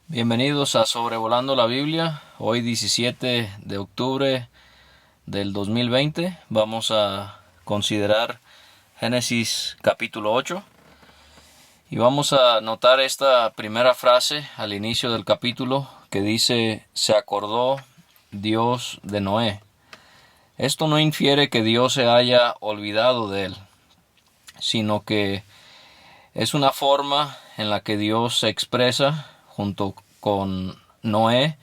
Bienvenidos a Sobrevolando la Biblia. Hoy 17 de octubre del 2020 vamos a considerar Génesis capítulo 8 y vamos a notar esta primera frase al inicio del capítulo que dice: se acordó Dios de Noé. Esto no infiere que Dios se haya olvidado de él, sino que es una forma en la que Dios se expresa junto con Noé.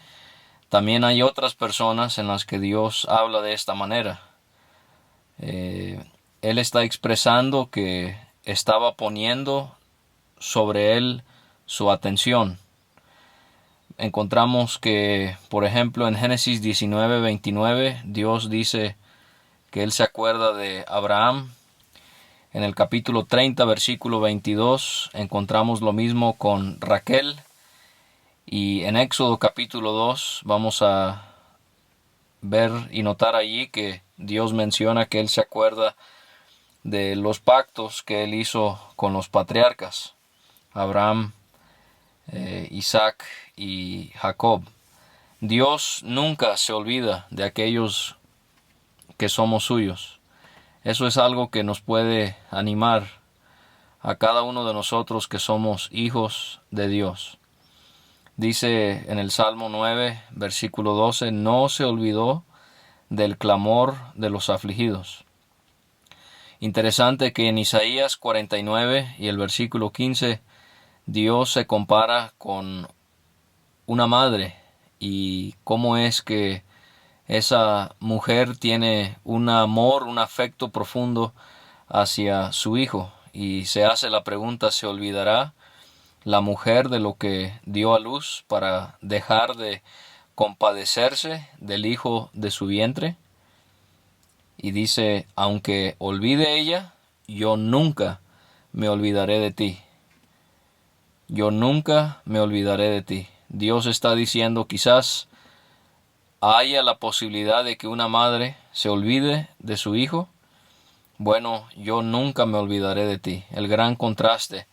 También hay otras personas en las que Dios habla de esta manera. Él está expresando que estaba poniendo sobre él su atención. Encontramos que, por ejemplo, en Génesis 19:29, Dios dice que Él se acuerda de Abraham. En el capítulo 30, versículo 22, encontramos lo mismo con Raquel. Y en Éxodo capítulo 2 vamos a ver y notar allí que Dios menciona que Él se acuerda de los pactos que Él hizo con los patriarcas, Abraham, Isaac y Jacob. Dios nunca se olvida de aquellos que somos suyos. Eso es algo que nos puede animar a cada uno de nosotros que somos hijos de Dios. Dice en el Salmo 9, versículo 12, no se olvidó del clamor de los afligidos. Interesante que en Isaías 49 y el versículo 15, Dios se compara con una madre y cómo es que esa mujer tiene un amor, un afecto profundo hacia su hijo, y se hace la pregunta: ¿se olvidará la mujer de lo que dio a luz para dejar de compadecerse del hijo de su vientre? Y dice: aunque olvide ella, yo nunca me olvidaré de ti. Yo nunca me olvidaré de ti. Dios está diciendo: quizás haya la posibilidad de que una madre se olvide de su hijo. Bueno, yo nunca me olvidaré de ti. El gran contraste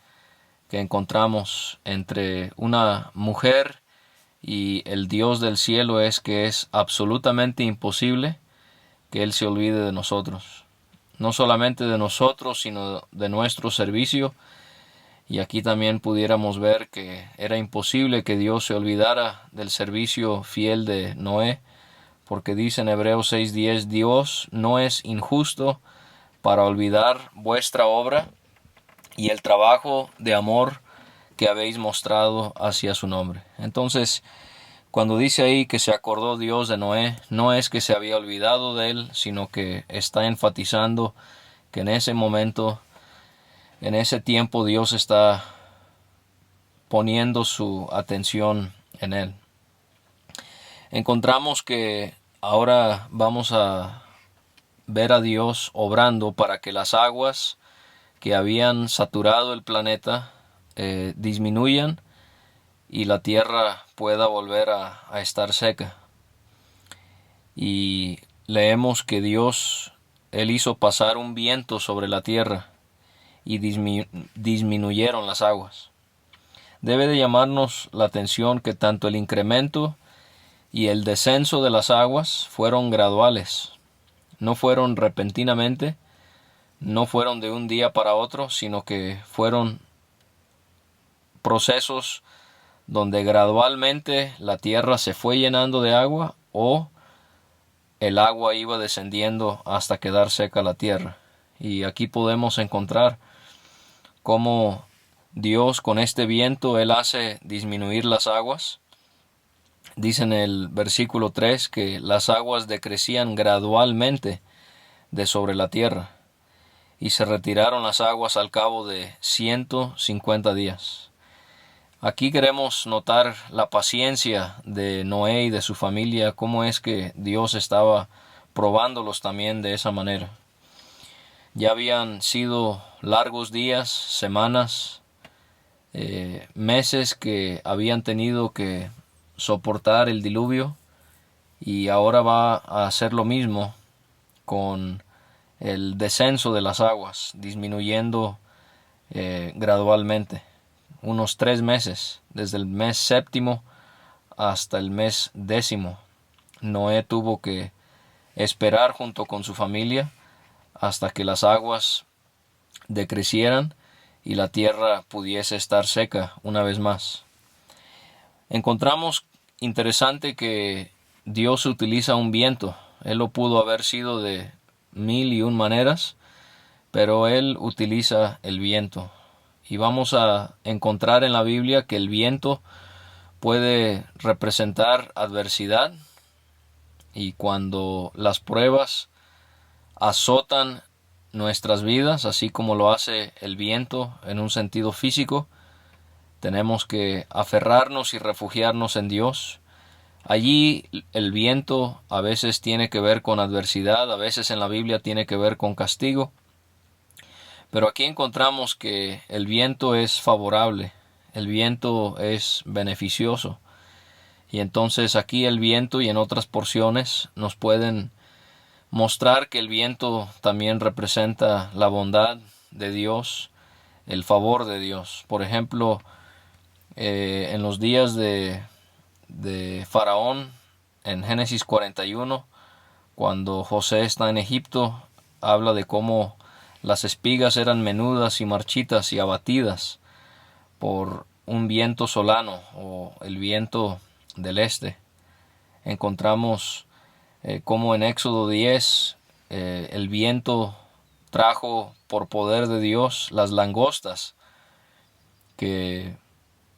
que encontramos entre una mujer y el Dios del cielo es que es absolutamente imposible que Él se olvide de nosotros. No solamente de nosotros, sino de nuestro servicio. Y aquí también pudiéramos ver que era imposible que Dios se olvidara del servicio fiel de Noé, porque dice en Hebreos 6:10, Dios no es injusto para olvidar vuestra obra y el trabajo de amor que habéis mostrado hacia su nombre. Entonces, cuando dice ahí que se acordó Dios de Noé, no es que se había olvidado de él, sino que está enfatizando que en ese momento, en ese tiempo, Dios está poniendo su atención en él. Encontramos que ahora vamos a ver a Dios obrando para que las aguas que habían saturado el planeta disminuyan y la tierra pueda volver a estar seca. Y leemos que Dios, Él hizo pasar un viento sobre la tierra y disminuyeron las aguas. Debe de llamarnos la atención que tanto el incremento y el descenso de las aguas fueron graduales. No fueron repentinamente, no fueron de un día para otro, sino que fueron procesos donde gradualmente la tierra se fue llenando de agua o el agua iba descendiendo hasta quedar seca la tierra. Y aquí podemos encontrar cómo Dios, con este viento, Él hace disminuir las aguas. Dice en el versículo 3 que las aguas decrecían gradualmente de sobre la tierra, y se retiraron las aguas al cabo de 150 días. Aquí queremos notar la paciencia de Noé y de su familia, cómo es que Dios estaba probándolos también de esa manera. Ya habían sido largos días, semanas, meses que habían tenido que soportar el diluvio, y ahora va a hacer lo mismo con el descenso de las aguas, disminuyendo gradualmente. unos 3 meses, desde el mes séptimo hasta el mes 10. Noé tuvo que esperar junto con su familia hasta que las aguas decrecieran y la tierra pudiese estar seca una vez más. Encontramos interesante que Dios utiliza un viento. Él lo pudo haber sido de 1001 maneras, pero Él utiliza el viento. Y vamos a encontrar en la Biblia que el viento puede representar adversidad, y cuando las pruebas azotan nuestras vidas, así como lo hace el viento en un sentido físico, tenemos que aferrarnos y refugiarnos en Dios. Allí el viento a veces tiene que ver con adversidad, a veces en la Biblia tiene que ver con castigo, pero aquí encontramos que el viento es favorable, el viento es beneficioso. Y entonces aquí el viento y en otras porciones nos pueden mostrar que el viento también representa la bondad de Dios, el favor de Dios. Por ejemplo, en los días de Faraón, en Génesis 41, cuando José está en Egipto, habla de cómo las espigas eran menudas y marchitas y abatidas por un viento solano o el viento del este. Encontramos como en Éxodo 10 el viento trajo por poder de Dios las langostas que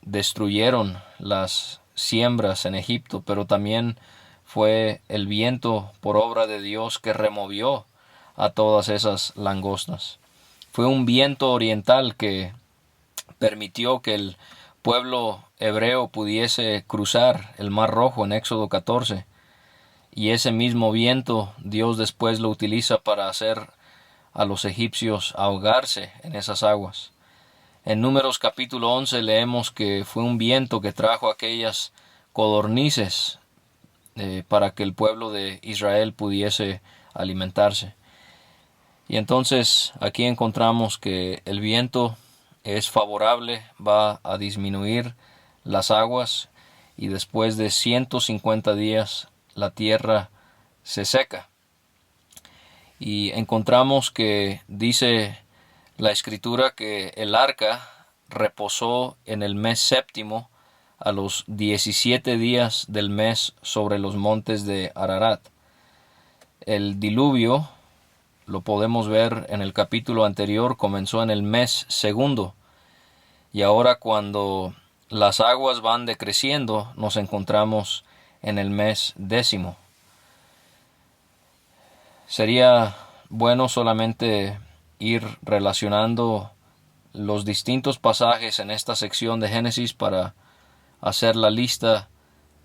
destruyeron las siembras en Egipto, pero también fue el viento por obra de Dios que removió a todas esas langostas. Fue un viento oriental que permitió que el pueblo hebreo pudiese cruzar el Mar Rojo en Éxodo 14. Y ese mismo viento Dios después lo utiliza para hacer a los egipcios ahogarse en esas aguas. En Números capítulo 11 leemos que fue un viento que trajo aquellas codornices para que el pueblo de Israel pudiese alimentarse. Y entonces aquí encontramos que el viento es favorable, va a disminuir las aguas y después de 150 días la tierra se seca. Y encontramos que dice la Escritura que el arca reposó en el mes séptimo a los 17 días del mes sobre los montes de Ararat. El diluvio, lo podemos ver en el capítulo anterior, comenzó en el mes segundo. Y ahora cuando las aguas van decreciendo, nos encontramos en el mes 10. Sería bueno solamente ir relacionando los distintos pasajes en esta sección de Génesis para hacer la lista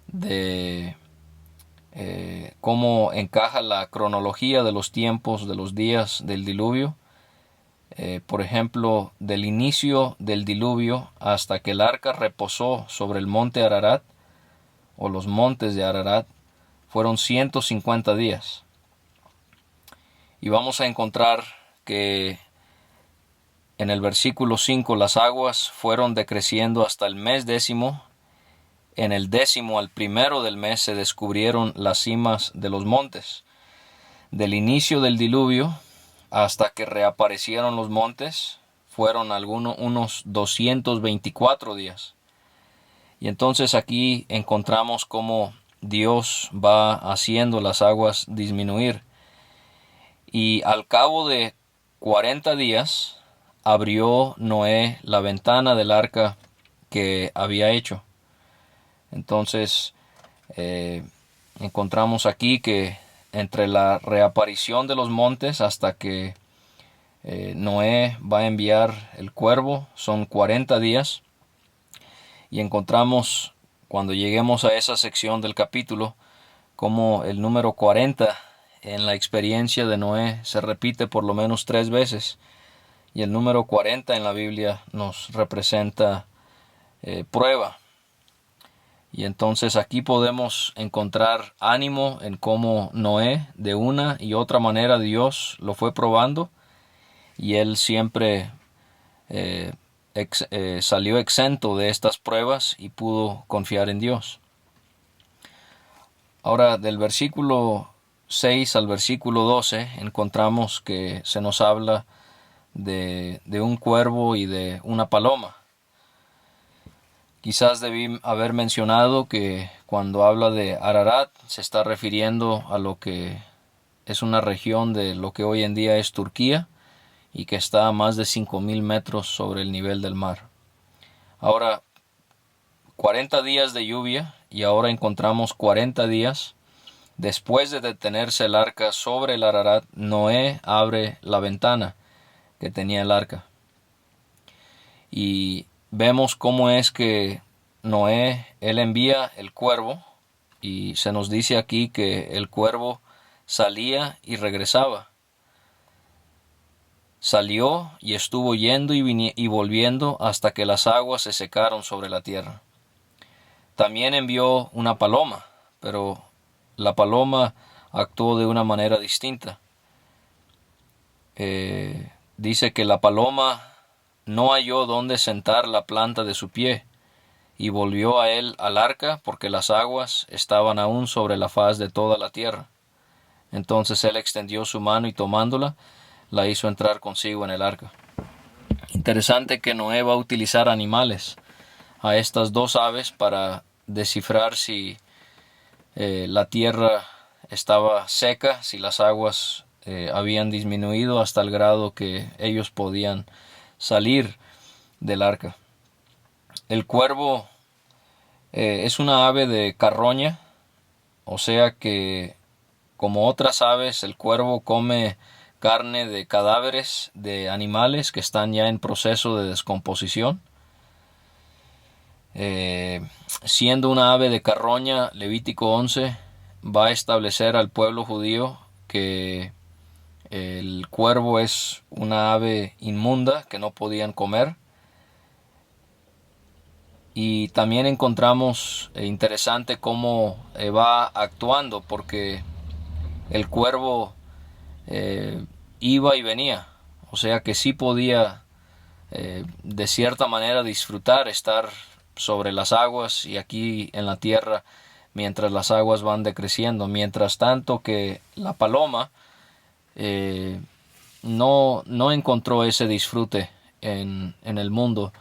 de cómo encaja la cronología de los tiempos de los días del diluvio. Por ejemplo, del inicio del diluvio hasta que el arca reposó sobre el monte Ararat o los montes de Ararat fueron 150 días. Y vamos a encontrar que en el versículo 5 las aguas fueron decreciendo hasta el mes 10. En el 10 al primero del mes se descubrieron las cimas de los montes. Del inicio del diluvio hasta que reaparecieron los montes fueron unos 224 días. Y entonces aquí encontramos cómo Dios va haciendo las aguas disminuir. Y al cabo de 40 días abrió Noé la ventana del arca que había hecho. Entonces encontramos aquí que entre la reaparición de los montes hasta que Noé va a enviar el cuervo son 40 días. Y encontramos cuando lleguemos a esa sección del capítulo como el número 40 en la experiencia de Noé se repite por lo menos 3 veces. Y el número 40 en la Biblia nos representa prueba. Y entonces aquí podemos encontrar ánimo en cómo Noé de una y otra manera Dios lo fue probando y él siempre salió exento de estas pruebas y pudo confiar en Dios. Ahora, del versículo 6 al versículo 12 encontramos que se nos habla de un cuervo y de una paloma. Quizás debí haber mencionado que cuando habla de Ararat se está refiriendo a lo que es una región de lo que hoy en día es Turquía y que está a más de 5,000 metros sobre el nivel del mar. Ahora, 40 días de lluvia y ahora encontramos 40 días. Después de detenerse el arca sobre el Ararat, Noé abre la ventana que tenía el arca. Y vemos cómo es que Noé, él envía el cuervo, y se nos dice aquí que el cuervo salía y regresaba. Salió y estuvo yendo y volviendo hasta que las aguas se secaron sobre la tierra. También envió una paloma, pero la paloma actuó de una manera distinta. Dice que la paloma no halló dónde sentar la planta de su pie, y volvió a él al arca, porque las aguas estaban aún sobre la faz de toda la tierra. Entonces él extendió su mano y tomándola, la hizo entrar consigo en el arca. Interesante que Noé va a utilizar animales, a estas dos aves, para descifrar si la tierra estaba seca, si las aguas habían disminuido hasta el grado que ellos podían salir del arca. El cuervo es una ave de carroña, o sea que, como otras aves, el cuervo come carne de cadáveres de animales que están ya en proceso de descomposición. Siendo una ave de carroña, Levítico 11 va a establecer al pueblo judío que el cuervo es una ave inmunda que no podían comer. Y también encontramos interesante cómo va actuando, porque el cuervo iba y venía, o sea que sí podía de cierta manera disfrutar estar sobre las aguas y aquí en la tierra mientras las aguas van decreciendo. Mientras tanto que la paloma no encontró ese disfrute en el mundo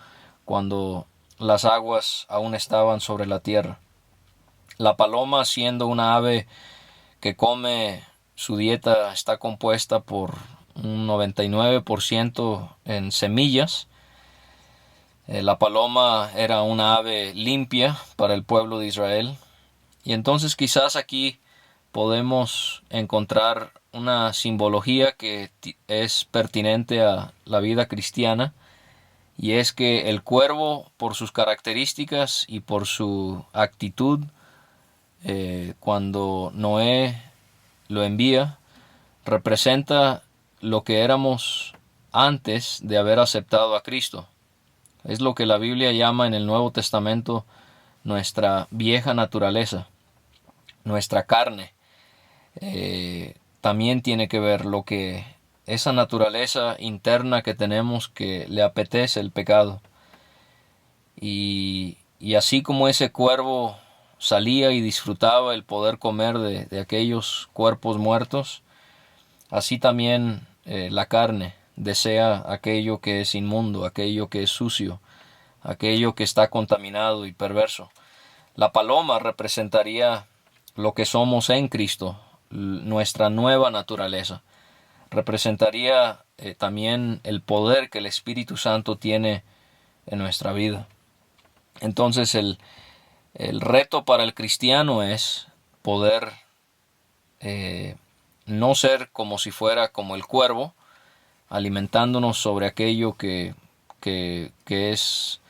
cuando las aguas aún estaban sobre la tierra. La paloma, siendo una ave que come, su dieta está compuesta por un 99% en semillas. La paloma era una ave limpia para el pueblo de Israel. Y entonces quizás aquí podemos encontrar una simbología que es pertinente a la vida cristiana, y es que el cuervo, por sus características y por su actitud, cuando Noé lo envía, representa lo que éramos antes de haber aceptado a Cristo. Es lo que la Biblia llama en el Nuevo Testamento nuestra vieja naturaleza, nuestra carne. También tiene que ver lo que esa naturaleza interna que tenemos, que le apetece el pecado. Y así como ese cuervo salía y disfrutaba el poder comer de aquellos cuerpos muertos, así también la carne desea aquello que es inmundo, aquello que es sucio, aquello que está contaminado y perverso. La paloma representaría lo que somos en Cristo, nuestra nueva naturaleza. Representaría también el poder que el Espíritu Santo tiene en nuestra vida. Entonces el reto para el cristiano es poder no ser como si fuera como el cuervo, alimentándonos sobre aquello que es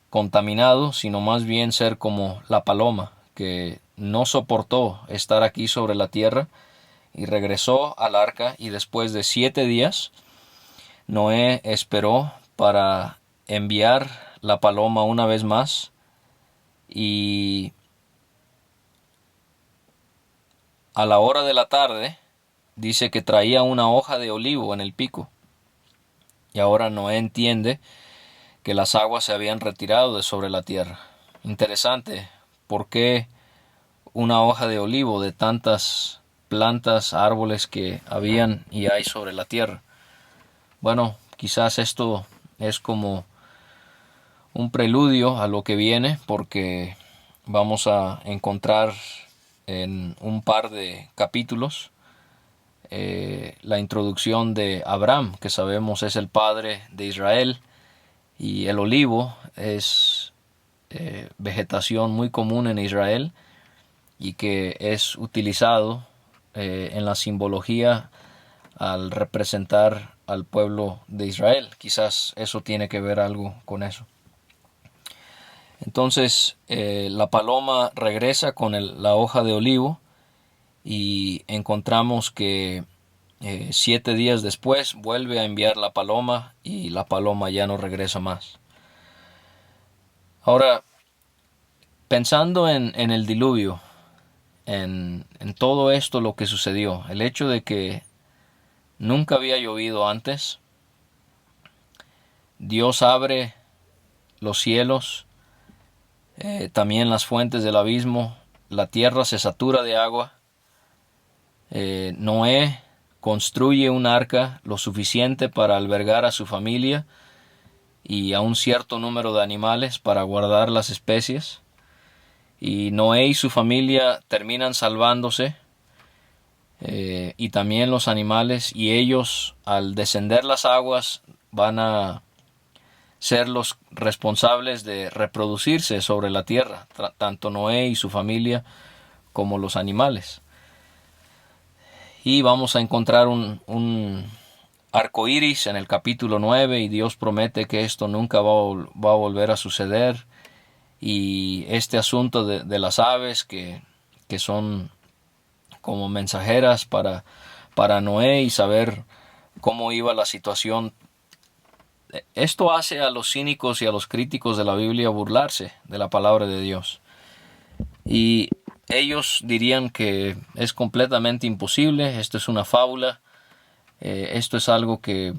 contaminado, sino más bien ser como la paloma, que no soportó estar aquí sobre la tierra y regresó al arca, y después de 7 días Noé esperó para enviar la paloma una vez más, y a la hora de la tarde dice que traía una hoja de olivo en el pico. Y ahora Noé entiende que las aguas se habían retirado de sobre la tierra. Interesante, ¿por qué una hoja de olivo de tantas plantas, árboles que habían y hay sobre la tierra? Bueno, quizás esto es como un preludio a lo que viene, porque vamos a encontrar en un par de capítulos la introducción de Abraham, que sabemos es el padre de Israel, y el olivo es vegetación muy común en Israel y que es utilizado en la simbología al representar al pueblo de Israel. Quizás eso tiene que ver algo con eso. Entonces la paloma regresa con la hoja de olivo y encontramos que 7 días después vuelve a enviar la paloma y la paloma ya no regresa más. Ahora, pensando en el diluvio, en todo esto lo que sucedió, el hecho de que nunca había llovido antes, Dios abre los cielos, también las fuentes del abismo, la tierra se satura de agua, Noé construye un arca lo suficiente para albergar a su familia y a un cierto número de animales para guardar las especies, y Noé y su familia terminan salvándose, y también los animales, y ellos al descender las aguas van a ser los responsables de reproducirse sobre la tierra, tanto Noé y su familia como los animales. Y vamos a encontrar un arco iris en el capítulo 9, y Dios promete que esto nunca va a volver a suceder. Y este asunto de las aves que son como mensajeras para Noé y saber cómo iba la situación. Esto hace a los cínicos y a los críticos de la Biblia burlarse de la palabra de Dios. Y ellos dirían que es completamente imposible, esto es una fábula, esto es algo que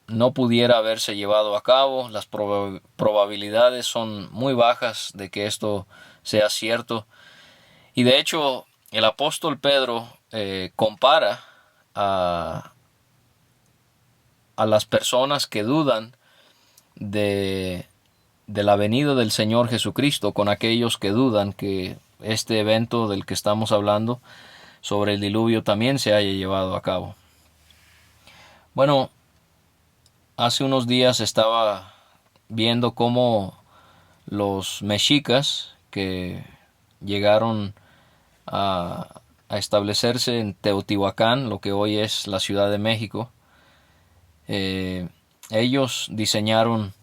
no pudiera haberse llevado a cabo, las probabilidades son muy bajas de que esto sea cierto. Y de hecho, el apóstol Pedro compara a las personas que dudan de la venida del Señor Jesucristo con aquellos que dudan que este evento del que estamos hablando sobre el diluvio también se haya llevado a cabo. Bueno, hace unos días estaba viendo cómo los mexicas que llegaron a establecerse en Teotihuacán, lo que hoy es la Ciudad de México, ellos diseñaron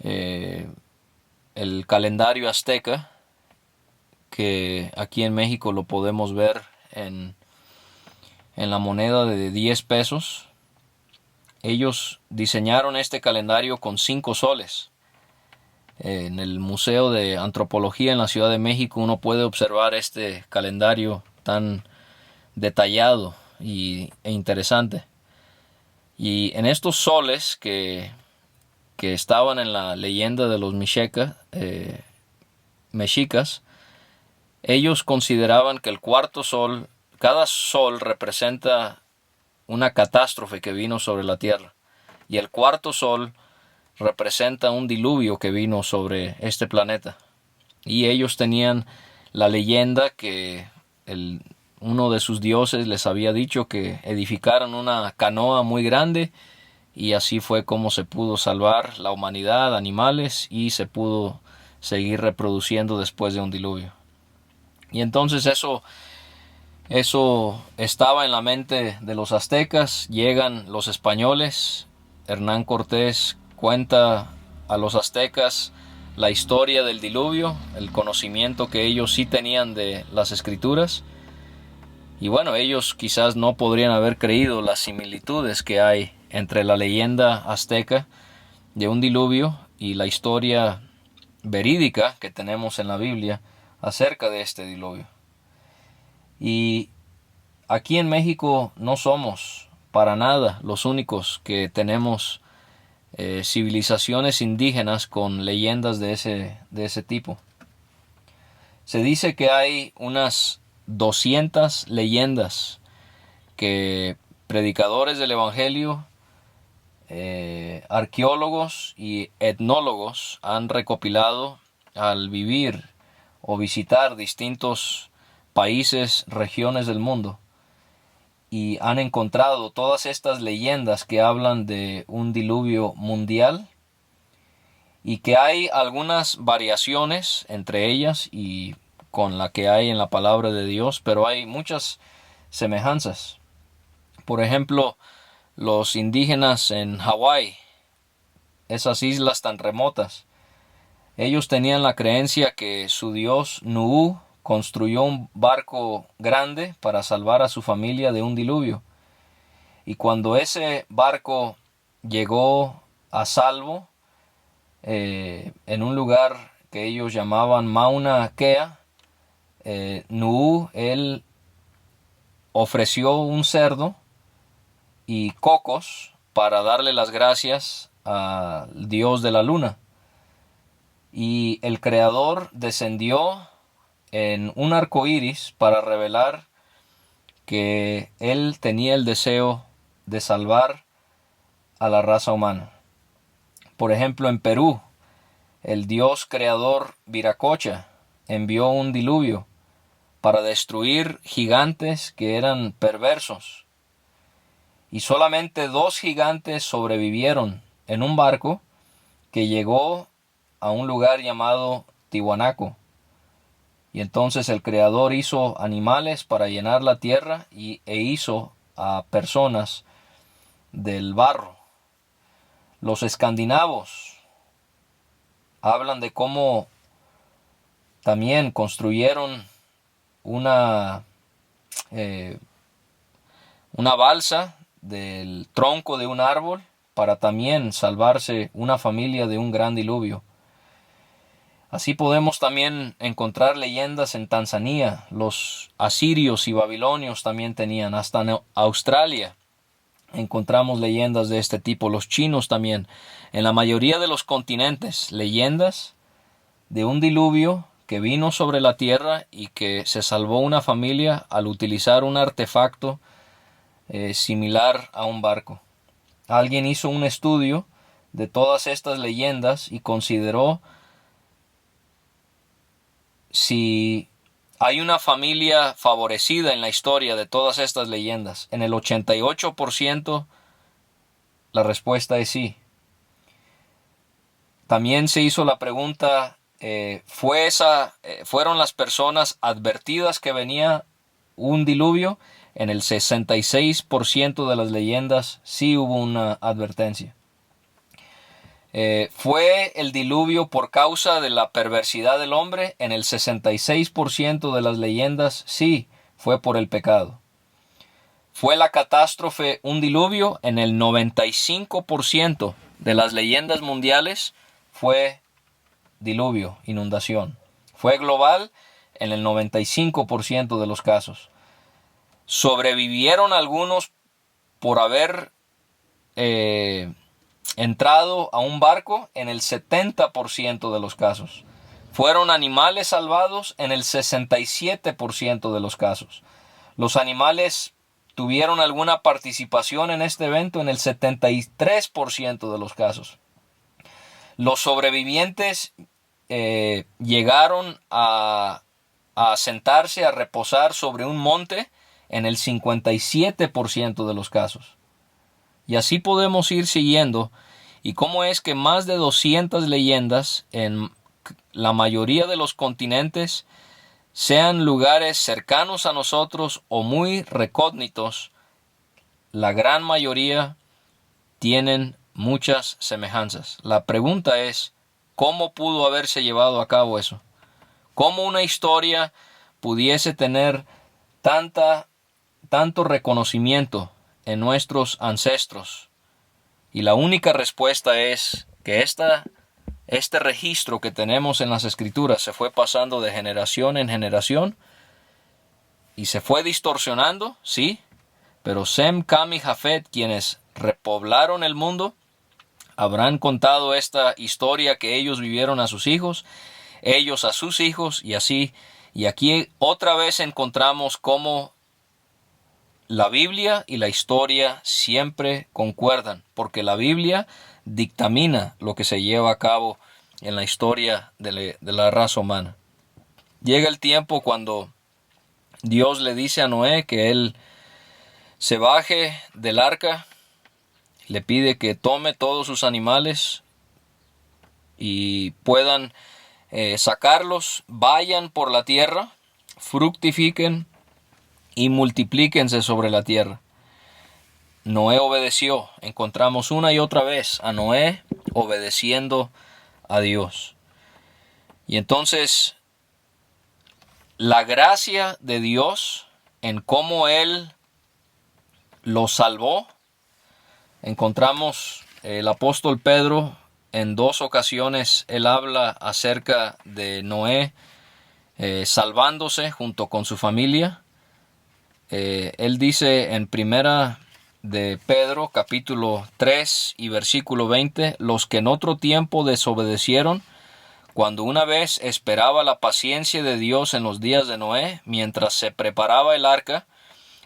el calendario azteca, que aquí en México lo podemos ver en la moneda de 10 pesos. Ellos diseñaron este calendario con 5 soles. En el Museo de Antropología en la Ciudad de México uno puede observar este calendario tan detallado e interesante. Y en estos soles que estaban en la leyenda de los mexicas, ellos consideraban que el cuarto sol, cada sol representa una catástrofe que vino sobre la tierra, y el cuarto sol representa un diluvio que vino sobre este planeta. Y ellos tenían la leyenda que uno de sus dioses les había dicho que edificaran una canoa muy grande, y así fue como se pudo salvar la humanidad, animales, y se pudo seguir reproduciendo después de un diluvio. Y entonces eso estaba en la mente de los aztecas. Llegan los españoles, Hernán Cortés cuenta a los aztecas la historia del diluvio, el conocimiento que ellos sí tenían de las escrituras. Y bueno, ellos quizás no podrían haber creído las similitudes que hay entre la leyenda azteca de un diluvio y la historia verídica que tenemos en la Biblia acerca de este diluvio. Y aquí en México no somos para nada los únicos que tenemos civilizaciones indígenas con leyendas de ese tipo. Se dice que hay unas 200 leyendas que predicadores del Evangelio, arqueólogos y etnólogos han recopilado al vivir o visitar distintos países, regiones del mundo, y han encontrado todas estas leyendas que hablan de un diluvio mundial, y que hay algunas variaciones entre ellas y con la que hay en la palabra de Dios, pero hay muchas semejanzas. Por ejemplo, los indígenas en Hawái, esas islas tan remotas, ellos tenían la creencia que su dios Nu'u construyó un barco grande para salvar a su familia de un diluvio. Y cuando ese barco llegó a salvo en un lugar que ellos llamaban Mauna Kea, Nu'u, él ofreció un cerdo y cocos para darle las gracias al dios de la luna. Y el Creador descendió en un arco iris para revelar que él tenía el deseo de salvar a la raza humana. Por ejemplo, en Perú, el dios creador Viracocha envió un diluvio para destruir gigantes que eran perversos. Y solamente 2 gigantes sobrevivieron en un barco que llegó a un lugar llamado Tiwanaku. Y entonces el Creador hizo animales para llenar la tierra e hizo a personas del barro. Los escandinavos hablan de cómo también construyeron una balsa del tronco de un árbol para también salvarse una familia de un gran diluvio. Así podemos también encontrar leyendas en Tanzania. Los asirios y babilonios también tenían. Hasta en Australia encontramos leyendas de este tipo. Los chinos también. En la mayoría de los continentes, leyendas de un diluvio que vino sobre la tierra y que se salvó una familia al utilizar un artefacto similar a un barco. Alguien hizo un estudio de todas estas leyendas y consideró si hay una familia favorecida en la historia de todas estas leyendas. En el 88% la respuesta es sí. También se hizo la pregunta, ¿fueron las personas advertidas que venía un diluvio? En el 66% de las leyendas sí hubo una advertencia. ¿Fue el diluvio por causa de la perversidad del hombre? En el 66% de las leyendas sí, fue por el pecado. ¿Fue la catástrofe un diluvio? En el 95% de las leyendas mundiales fue diluvio, inundación. ¿Fue global? En el 95% de los casos. ¿Sobrevivieron algunos por haber entrado a un barco? En el 70% de los casos. ¿Fueron animales salvados? En el 67% de los casos. ¿Los animales tuvieron alguna participación en este evento? En el 73% de los casos. ¿Los sobrevivientes llegaron a sentarse, a reposar sobre un monte? En el 57% de los casos. Y así podemos ir siguiendo. Y cómo es que más de 200 leyendas en la mayoría de los continentes, sean lugares cercanos a nosotros o muy recógnitos, la gran mayoría tienen muchas semejanzas. La pregunta es, ¿cómo pudo haberse llevado a cabo eso? ¿Cómo una historia pudiese tener tanto reconocimiento en nuestros ancestros? Y la única respuesta es que este registro que tenemos en las Escrituras se fue pasando de generación en generación y se fue distorsionando, sí, pero Sem, Cam y Jafet, quienes repoblaron el mundo, Habrán contado esta historia que ellos vivieron a sus hijos, ellos a sus hijos, y así. Y aquí otra vez encontramos cómo la Biblia y la historia siempre concuerdan, porque la Biblia dictamina lo que se lleva a cabo en la historia de la raza humana. Llega el tiempo cuando Dios le dice a Noé que él se baje del arca, le pide que tome todos sus animales y puedan sacarlos, vayan por la tierra, fructifiquen y multiplíquense sobre la tierra. Noé obedeció. Encontramos una y otra vez a Noé obedeciendo a Dios. Y entonces, la gracia de Dios en cómo Él los salvó, encontramos el apóstol Pedro en 2 ocasiones, él habla acerca de Noé salvándose junto con su familia. Él dice en primera de Pedro, capítulo 3 y versículo 20, los que en otro tiempo desobedecieron, cuando una vez esperaba la paciencia de Dios en los días de Noé, mientras se preparaba el arca,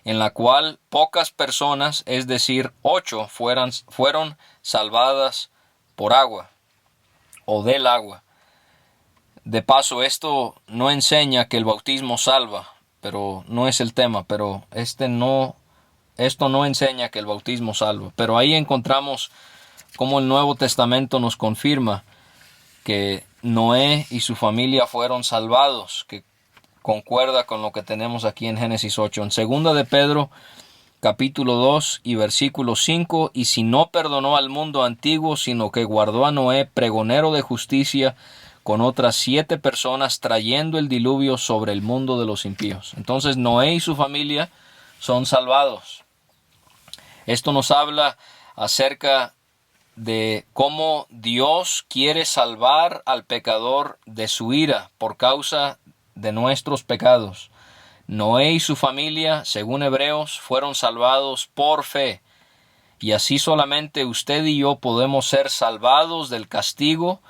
en la cual pocas personas, es decir, 8, fueron salvadas por agua o del agua. De paso, esto no enseña que el bautismo salva, pero no es el tema, pero esto no enseña que el bautismo salva. Pero ahí encontramos cómo el Nuevo Testamento nos confirma que Noé y su familia fueron salvados, que concuerda con lo que tenemos aquí en Génesis 8. En segunda de Pedro, capítulo 2 y versículo 5, y si no perdonó al mundo antiguo, sino que guardó a Noé, pregonero de justicia, con otras 7 personas, trayendo el diluvio sobre el mundo de los impíos. Entonces Noé y su familia son salvados. Esto nos habla acerca de cómo Dios quiere salvar al pecador de su ira por causa de nuestros pecados. Noé y su familia, según Hebreos, fueron salvados por fe. Y así solamente usted y yo podemos ser salvados del castigo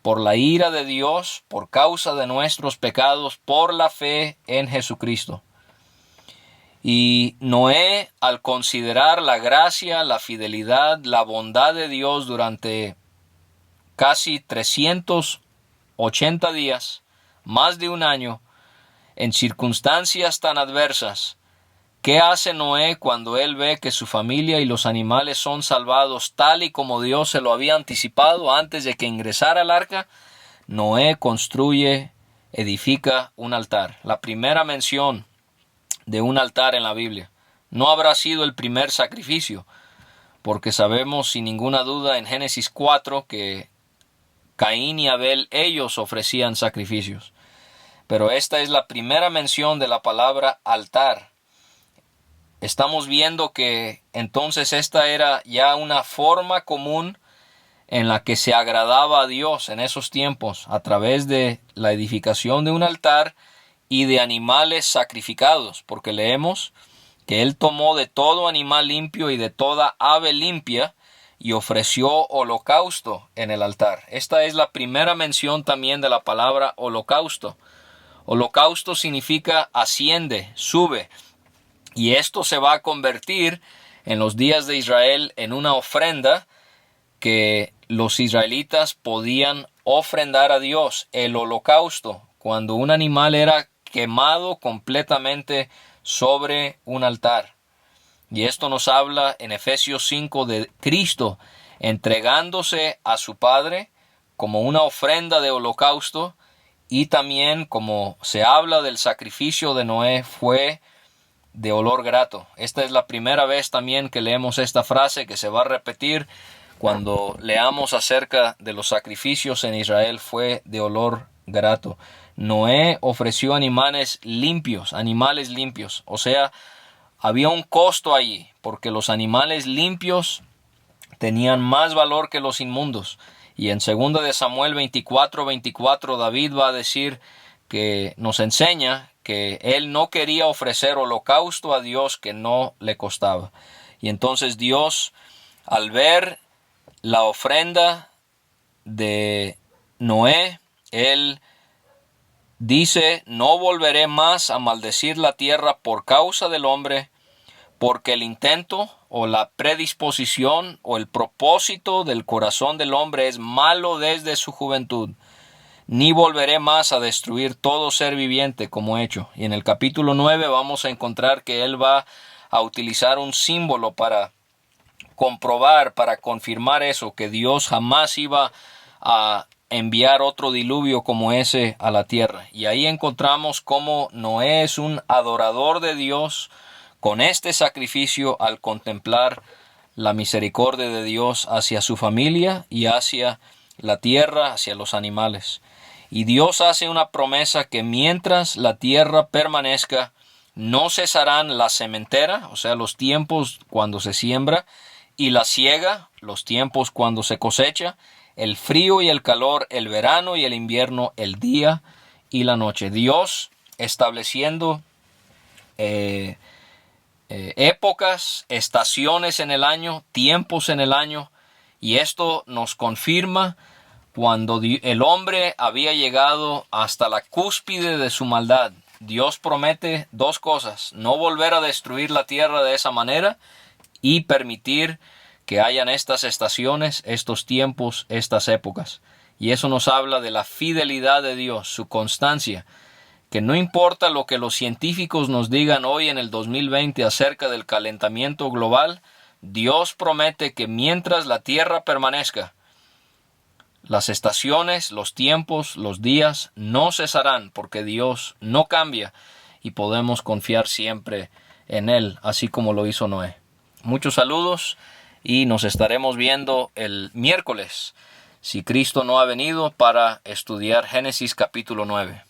por la ira de Dios, por causa de nuestros pecados, por la fe en Jesucristo. Y Noé, al considerar la gracia, la fidelidad, la bondad de Dios durante casi 380 días, más de un año, en circunstancias tan adversas, ¿qué hace Noé cuando él ve que su familia y los animales son salvados tal y como Dios se lo había anticipado antes de que ingresara al arca? Noé edifica un altar. La primera mención de un altar en la Biblia. No habrá sido el primer sacrificio, porque sabemos sin ninguna duda en Génesis 4 que Caín y Abel, ellos ofrecían sacrificios. Pero esta es la primera mención de la palabra altar. Estamos viendo que entonces esta era ya una forma común en la que se agradaba a Dios en esos tiempos, a través de la edificación de un altar y de animales sacrificados, porque leemos que Él tomó de todo animal limpio y de toda ave limpia y ofreció holocausto en el altar. Esta es la primera mención también de la palabra holocausto. Holocausto significa asciende, sube, y esto se va a convertir en los días de Israel en una ofrenda que los israelitas podían ofrendar a Dios, el holocausto, cuando un animal era quemado completamente sobre un altar. Y esto nos habla en Efesios 5 de Cristo entregándose a su Padre como una ofrenda de holocausto, y también, como se habla del sacrificio de Noé, fue de olor grato. Esta es la primera vez también que leemos esta frase, que se va a repetir cuando leamos acerca de los sacrificios en Israel, fue de olor grato. Noé ofreció animales limpios, o sea, había un costo allí, porque los animales limpios tenían más valor que los inmundos. Y en 2 de Samuel 24:24 David va a decir que nos enseña que él no quería ofrecer holocausto a Dios que no le costaba. Y entonces Dios, al ver la ofrenda de Noé, él dice: no volveré más a maldecir la tierra por causa del hombre, porque el intento o la predisposición o el propósito del corazón del hombre es malo desde su juventud. Ni volveré más a destruir todo ser viviente como he hecho. Y en el capítulo 9 vamos a encontrar que él va a utilizar un símbolo para comprobar, para confirmar eso, que Dios jamás iba a enviar otro diluvio como ese a la tierra. Y ahí encontramos cómo Noé es un adorador de Dios con este sacrificio al contemplar la misericordia de Dios hacia su familia y hacia la tierra, hacia los animales. Y Dios hace una promesa que mientras la tierra permanezca, no cesarán la sementera, o sea, los tiempos cuando se siembra, y la siega, los tiempos cuando se cosecha, el frío y el calor, el verano y el invierno, el día y la noche. Dios estableciendo épocas, estaciones en el año, tiempos en el año, y esto nos confirma cuando el hombre había llegado hasta la cúspide de su maldad. Dios promete dos cosas: no volver a destruir la tierra de esa manera y permitir que hayan estas estaciones, estos tiempos, estas épocas. Y eso nos habla de la fidelidad de Dios, su constancia, que no importa lo que los científicos nos digan hoy en el 2020 acerca del calentamiento global, Dios promete que mientras la tierra permanezca, las estaciones, los tiempos, los días no cesarán, porque Dios no cambia y podemos confiar siempre en Él, así como lo hizo Noé. Muchos saludos y nos estaremos viendo el miércoles, si Cristo no ha venido, para estudiar Génesis capítulo 9.